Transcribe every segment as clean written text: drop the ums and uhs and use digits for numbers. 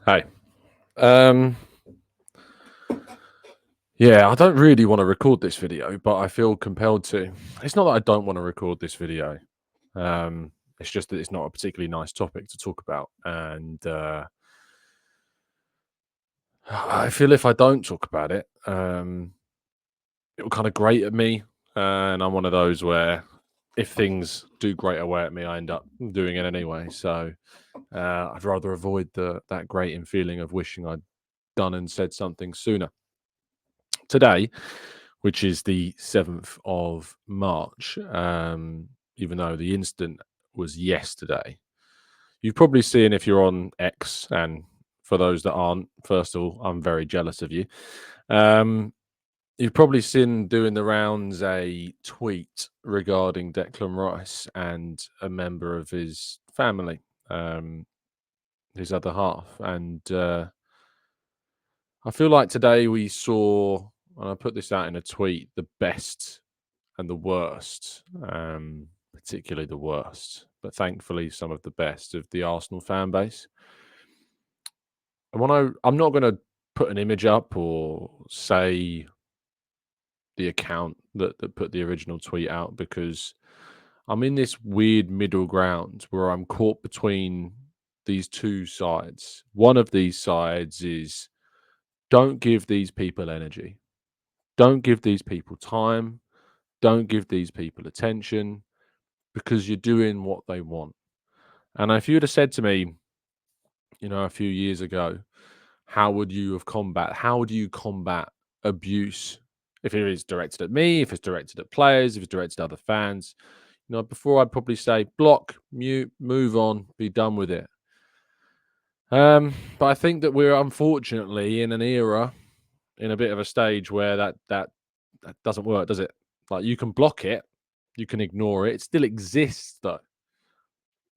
Hey. Um, yeah, I don't really want to record this video, but I feel compelled to. It's not that I don't want to record this video. Um, it's just that it's not a particularly nice topic to talk about, and I feel if I don't talk about it, it will kind of grate at me. And I'm one of those where if things do grate away at me, I end up doing it anyway. So I'd rather avoid that grating feeling of wishing I'd done and said something sooner. Today, which is the 7th of March, even though the incident was yesterday. You've probably seen if you're on X, and for those that aren't, first of all, I'm very jealous of you. Um, you've probably seen doing the rounds a tweet regarding Declan Rice and a member of his family, his other half. And I feel like today we saw, and I put this out in a tweet, the best and the worst, particularly the worst, but thankfully some of the best of the Arsenal fan base. And I'm not going to put an image up or say the account that put the original tweet out because I'm in this weird middle ground where I'm caught between these two sides. One of these sides is don't give these people energy, don't give these people time, don't give these people attention because you're doing what they want. And if you'd have said to me, a few years ago, how do you combat abuse if it is directed at me, if it's directed at players, if it's directed at other fans? Before I'd probably say block, mute, move on, be done with it. But I think that we're unfortunately in an era, in a bit of a stage where that doesn't work, does it? Like you can block it, you can ignore it. It still exists though.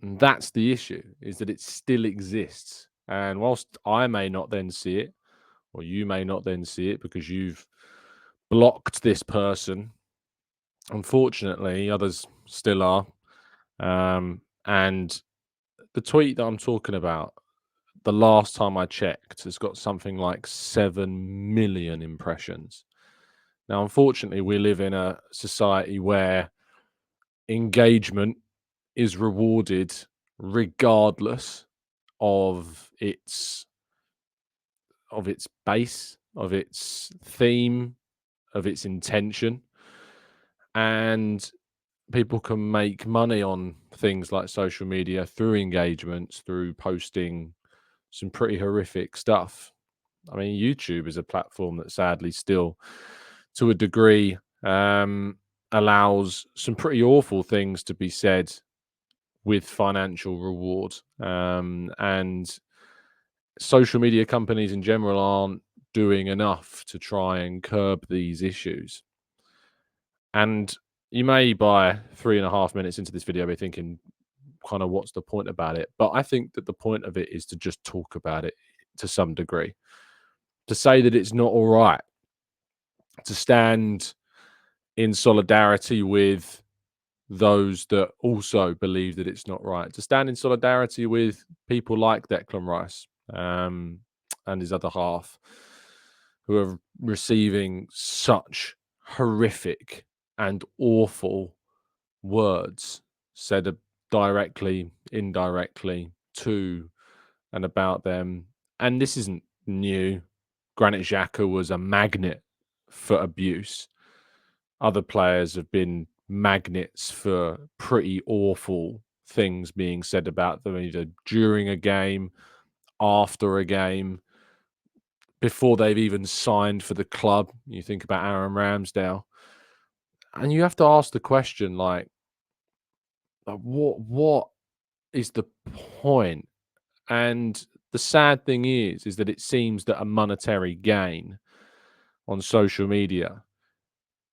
And that's the issue, is that it still exists. And whilst I may not then see it, or you may not then see it because you've blocked this person, unfortunately, others still are. And the tweet that I'm talking about, the last time I checked, has got something like 7 million impressions. Now, unfortunately, we live in a society where engagement is rewarded regardless of its base, of its theme, of its intention. And people can make money on things like social media through engagements, through posting some pretty horrific stuff. I mean, YouTube is a platform that sadly still, to a degree, allows some pretty awful things to be said with financial reward. And social media companies in general aren't doing enough to try and curb these issues. And you may, by 3.5 minutes into this video, be thinking, kind of, what's the point about it? But I think that the point of it is to just talk about it to some degree, to say that it's not all right, to stand in solidarity with those that also believe that it's not right, to stand in solidarity with people like Declan Rice, and his other half, who are receiving such horrific and awful words said directly, indirectly to and about them. And this isn't new. Granit Xhaka was a magnet for abuse. Other players have been magnets for pretty awful things being said about them, either during a game, after a game, before they've even signed for the club. You think about Aaron Ramsdale, and you have to ask the question, like what is the point? And the sad thing is that it seems that a monetary gain on social media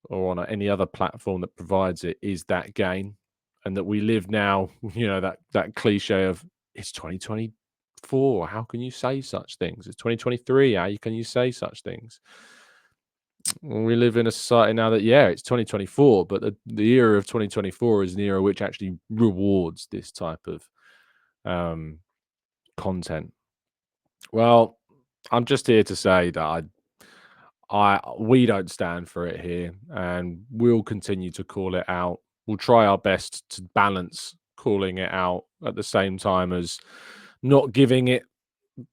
or on any other platform that provides it is that gain, and that we live now, that cliche of it's 2024. How can you say such things? It's 2023. How can you say such things? We live in a society now that, yeah, it's 2024, but the era of 2024 is an era which actually rewards this type of content. Well, I'm just here to say that we don't stand for it here, and we'll continue to call it out. We'll try our best to balance calling it out at the same time as not giving it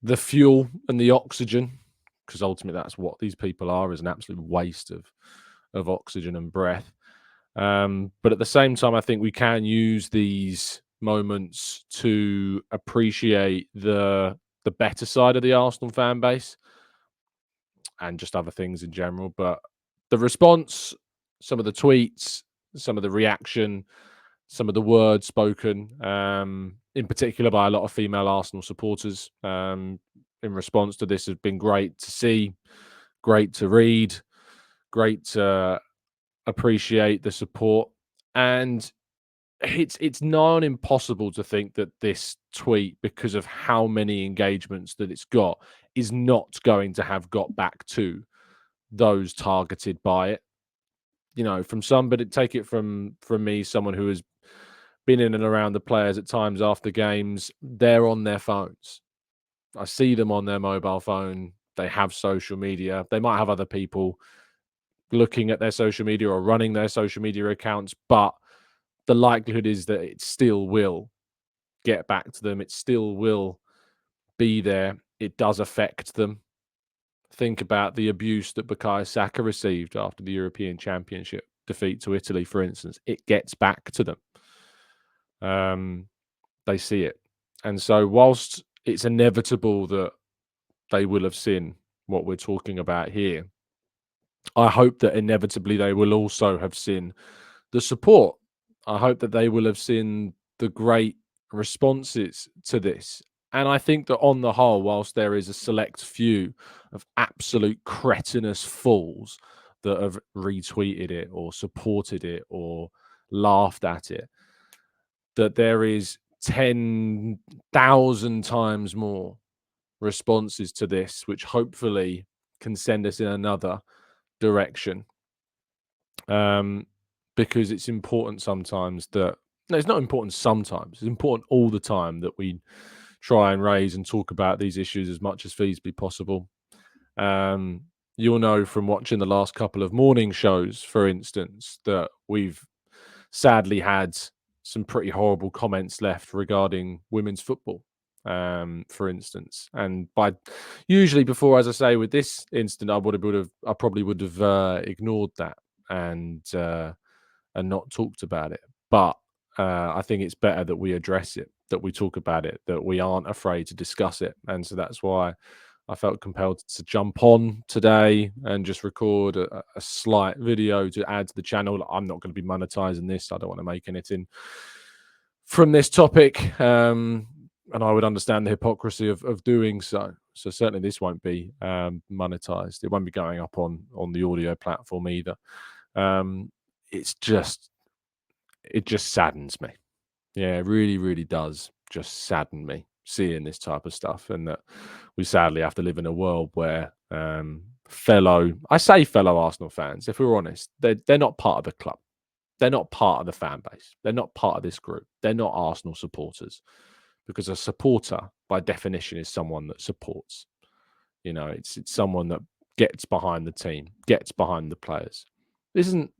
the fuel and the oxygen, because ultimately that's what these people are, is an absolute waste of oxygen and breath. But at the same time, I think we can use these moments to appreciate the better side of the Arsenal fan base and just other things in general. But the response, some of the tweets, some of the reaction, some of the words spoken, in particular by a lot of female Arsenal supporters, in response to this, has been great to see, great to read, great to appreciate the support. And it's nigh on impossible to think that this tweet, because of how many engagements that it's got, is not going to have got back to those targeted by it. You know, from somebody, take it from me, someone who has been in and around the players at times after games, they're on their phones. I see them on their mobile phone. They have social media. They might have other people looking at their social media or running their social media accounts, but the likelihood is that it still will get back to them. It still will be there. It does affect them. Think about the abuse that Bukayo Saka received after the European Championship defeat to Italy, for instance. It gets back to them. They see it. And so, whilst it's inevitable that they will have seen what we're talking about here, I hope that inevitably they will also have seen the support. I hope that they will have seen the great responses to this. And I think that on the whole, whilst there is a select few of absolute cretinous fools that have retweeted it or supported it or laughed at it, that there is 10,000 times more responses to this, which hopefully can send us in another direction. Because it's important sometimes that no, it's not important sometimes. It's important all the time that we try and raise and talk about these issues as much as feasibly possible. Um, you'll know from watching the last couple of morning shows, for instance, that we've sadly had some pretty horrible comments left regarding women's football, for instance. And by usually before, as I say, with this incident, I probably would have ignored that and not talked about it. But I think it's better that we address it, that we talk about it, that we aren't afraid to discuss it. And so that's why I felt compelled to jump on today and just record a slight video to add to the channel. I'm not going to be monetizing this. I don't want to make anything from this topic. And I would understand the hypocrisy of doing so. So certainly this won't be monetized. It won't be going up on the audio platform either. It's just it just saddens me. Yeah, it really, really does just sadden me seeing this type of stuff, and that we sadly have to live in a world where I say fellow Arsenal fans, if we're honest, they're not part of the club. They're not part of the fan base. They're not part of this group. They're not Arsenal supporters, because a supporter, by definition, is someone that supports. You know, it's someone that gets behind the team, gets behind the players. This isn't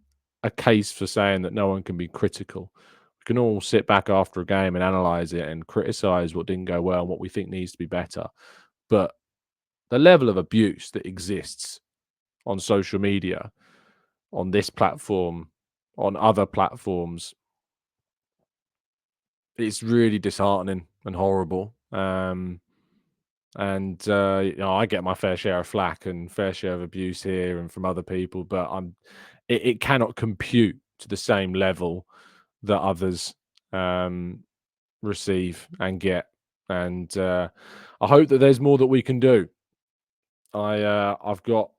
a case for saying that no one can be critical. We can all sit back after a game and analyze it and criticize what didn't go well and what we think needs to be better. But the level of abuse that exists on social media, on this platform, on other platforms, it's really disheartening and horrible. And you know, I get my fair share of flack and fair share of abuse here and from other people, but it cannot compute to the same level that others receive and get. And I hope that there's more that we can do. I've got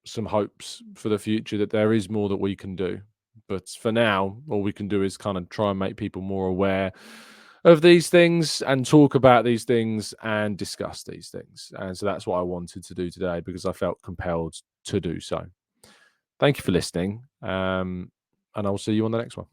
some hopes for the future that there is more that we can do. But for now, all we can do is kind of try and make people more aware of these things and talk about these things and discuss these things. And so that's what I wanted to do today, because I felt compelled to do so. Thank you for listening. And I'll see you on the next one.